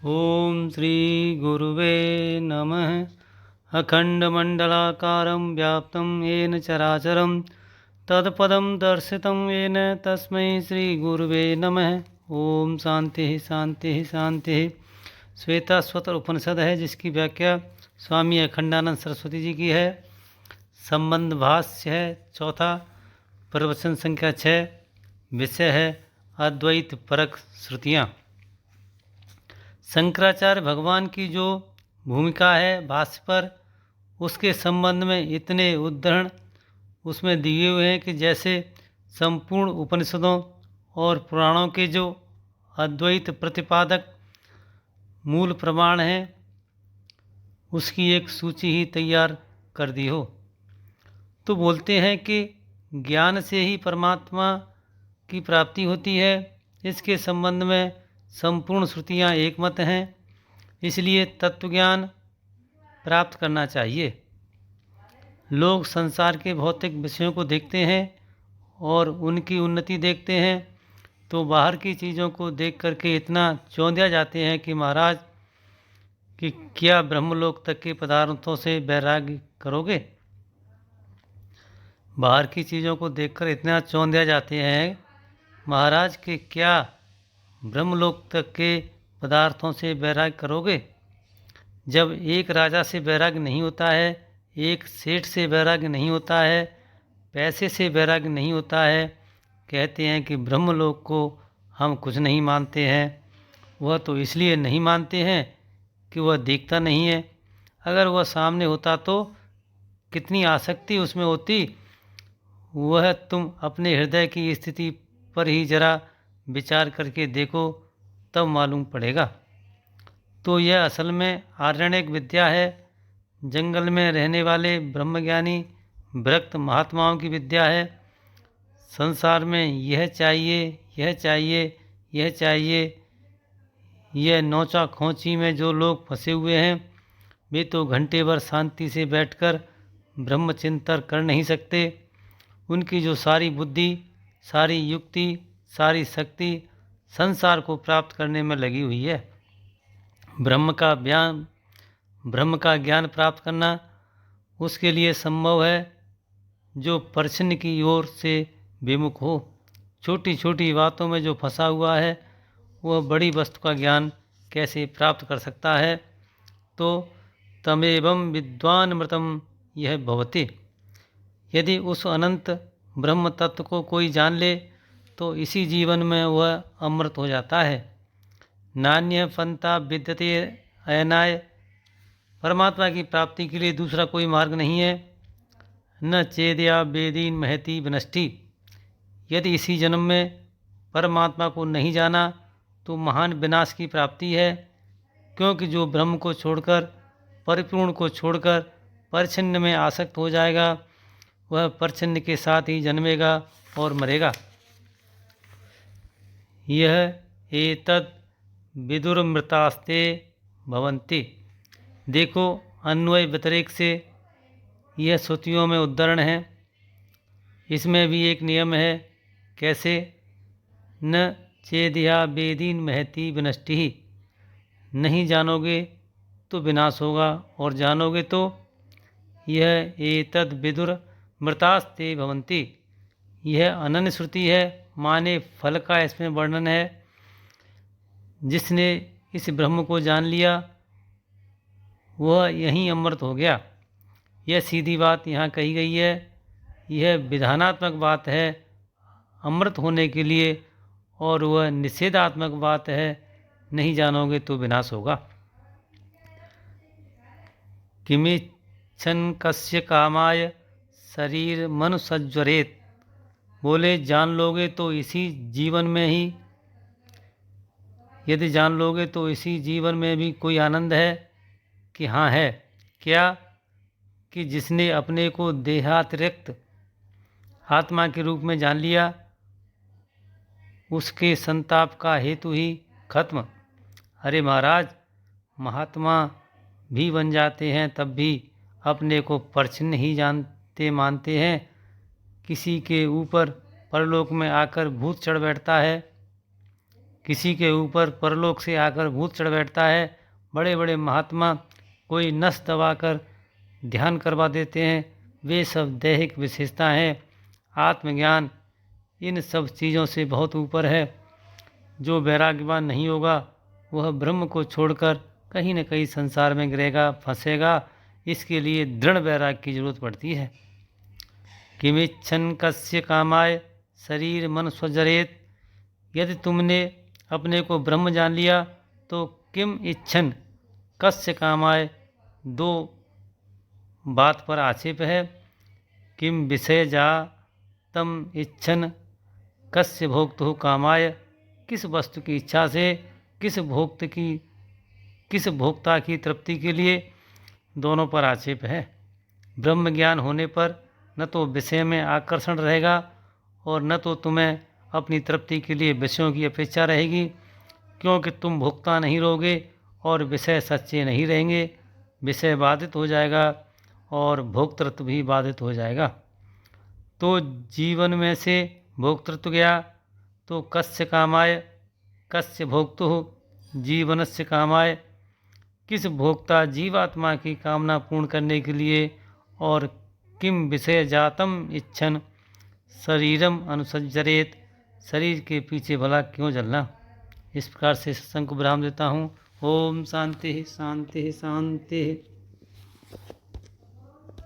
ओम श्री गुरुवे नमः। अखंडमंडलाकारं व्याप्तं येन चराचरं तत्पदं दर्शितं येन तस्मै श्री गुरुवे नमः। ओम शांति शांति शांति। श्वेताश्वतर उपनिषद है जिसकी व्याख्या स्वामी अखंडानंद सरस्वती जी की है। संबंध भाष्य है चौथा, प्रवचन संख्या 6। विषय है अद्वैत परक श्रुतियाँ। शंकराचार्य भगवान की जो भूमिका है भाष्य पर, उसके संबंध में इतने उद्धरण उसमें दिए हुए हैं कि जैसे संपूर्ण उपनिषदों और पुराणों के जो अद्वैत प्रतिपादक मूल प्रमाण हैं उसकी एक सूची ही तैयार कर दी हो। तो बोलते हैं कि ज्ञान से ही परमात्मा की प्राप्ति होती है। इसके संबंध में संपूर्ण श्रुतियाँ एक मत हैं, इसलिए तत्वज्ञान प्राप्त करना चाहिए। लोग संसार के भौतिक विषयों को देखते हैं और उनकी उन्नति देखते हैं, तो बाहर की चीज़ों को देख करके इतना चौंधिया जाते हैं कि महाराज कि क्या ब्रह्मलोक तक के पदार्थों से वैराग्य करोगे। बाहर की चीज़ों को देखकर इतना चौंधिया जाते हैं महाराज कि क्या ब्रह्मलोक तक के पदार्थों से वैराग्य करोगे। जब एक राजा से वैराग्य नहीं होता है, एक सेठ से वैराग्य नहीं होता है, पैसे से वैराग्य नहीं होता है, कहते हैं कि ब्रह्मलोक को हम कुछ नहीं मानते हैं। वह तो इसलिए नहीं मानते हैं कि वह दिखता नहीं है। अगर वह सामने होता तो कितनी आसक्ति उसमें होती, वह तुम अपने हृदय की स्थिति पर ही जरा विचार करके देखो, तब मालूम पड़ेगा। तो यह असल में आरण्यक विद्या है, जंगल में रहने वाले ब्रह्मज्ञानी विरक्त महात्माओं की विद्या है। संसार में यह चाहिए, यह चाहिए, यह चाहिए, यह नोचा खोची में जो लोग फंसे हुए हैं वे तो घंटे भर शांति से बैठकर ब्रह्मचिंतन कर नहीं सकते। उनकी जो सारी बुद्धि, सारी युक्ति, सारी शक्ति संसार को प्राप्त करने में लगी हुई है। ब्रह्म का ज्ञान प्राप्त करना उसके लिए संभव है जो प्रश्न की ओर से विमुख हो। छोटी छोटी बातों में जो फंसा हुआ है वह बड़ी वस्तु का ज्ञान कैसे प्राप्त कर सकता है। तो तमेवं विद्वानमृतम यह भवति। यदि उस अनंत ब्रह्म तत्व को कोई जान ले तो इसी जीवन में वह अमृत हो जाता है। नान्य पंथा विद्यते अयनाय। परमात्मा की प्राप्ति के लिए दूसरा कोई मार्ग नहीं है। न चेदया वेदीन महती विनष्टि। यदि इसी जन्म में परमात्मा को नहीं जाना तो महान विनाश की प्राप्ति है, क्योंकि जो ब्रह्म को छोड़कर, परिपूर्ण को छोड़कर परिच्छिन्न में आसक्त हो जाएगा वह परिच्छिन्न के साथ ही जन्मेगा और मरेगा। यह एतद् विदुरमृतास्ते भवन्ति। देखो अन्वय व्यतिरेक से यह श्रुतियों में उद्धरण है। इसमें भी एक नियम है। कैसे? न चेदया वेदीन महती विनष्टि। नहीं जानोगे तो विनाश होगा, और जानोगे तो यह एतद् विदुर मृतास्ते भवन्ति। यह अनन्य श्रुति है, माने फल का इसमें वर्णन है। जिसने इस ब्रह्म को जान लिया वह यहीं अमृत हो गया। यह सीधी बात यहाँ कही गई है। यह विधानात्मक बात है अमृत होने के लिए, और वह निषेधात्मक बात है नहीं जानोगे तो विनाश होगा। किमिच्छन् कस्य कामाय शरीर मनु सज्वरेत। बोले जान लोगे तो इसी जीवन में ही, यदि जान लोगे तो इसी जीवन में भी कोई आनंद है कि हाँ है। क्या? कि जिसने अपने को देहातिरिक्त आत्मा के रूप में जान लिया उसके संताप का हेतु ही खत्म। अरे महाराज, महात्मा भी बन जाते हैं तब भी अपने को परिच्छिन्न ही जानते मानते हैं। किसी के ऊपर परलोक में आकर भूत चढ़ बैठता है किसी के ऊपर परलोक से आकर भूत चढ़ बैठता है। बड़े बड़े महात्मा कोई नस दबाकर ध्यान करवा देते हैं। वे सब दैहिक विशेषता हैं। आत्मज्ञान इन सब चीज़ों से बहुत ऊपर है। जो वैराग्यवान नहीं होगा वह ब्रह्म को छोड़कर कहीं न कहीं संसार में गिरेगा, फंसेगा। इसके लिए दृढ़ वैराग्य की जरूरत पड़ती है। किमिच्छन कस्य कामाय शरीर मन स्वजरेत। यदि तुमने अपने को ब्रह्म जान लिया तो किम इच्छन कस्य कामाय दो बात पर आक्षेप है। किम विषय जा तम इच्छन कस्य भोक्तु कामाय। किस वस्तु की इच्छा से किस भोक्ता की तृप्ति के लिए, दोनों पर आक्षेप है। ब्रह्म ज्ञान होने पर न तो विषय में आकर्षण रहेगा और न तो तुम्हें अपनी तृप्ति के लिए विषयों की अपेक्षा रहेगी, क्योंकि तुम भोक्ता नहीं रहोगे और विषय सच्चे नहीं रहेंगे। विषय बाधित हो जाएगा और भोक्तृत्व भी बाधित हो जाएगा। तो जीवन में से भोक्तृत्व गया तो कस्य कामाय कस्य भोक्तुः जीवनस्य कामाय। किस भोक्ता जीवात्मा की कामना पूर्ण करने के लिए और किम विषय जातम इच्छन शरीरम अनुसज्जरेत। शरीर के पीछे भला क्यों जलना। इस प्रकार से सत्संग को विराम देता हूँ। ओम शांति शांति शांति।